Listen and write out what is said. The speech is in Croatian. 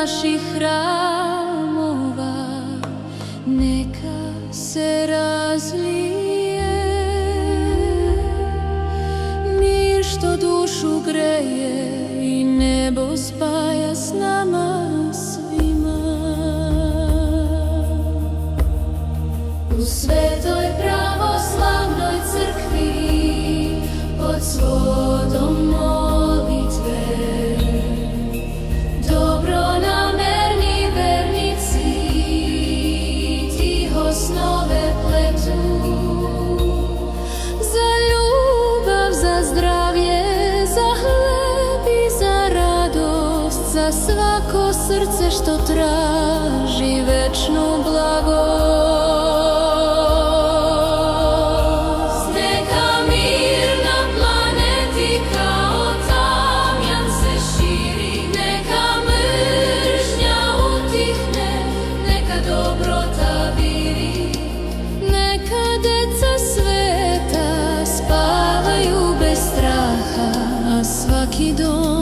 naših hramova, neka se razlije mir što dušu greje i nebo spaja s nama svima. U svetoj pravoslavnoj crkvi pod svodom molitve dobronamerni vernici tiho snove pletu za ljubav, za zdravlje, za hleb i za radost, za svako srce što traži večnu blagost. Svaki dom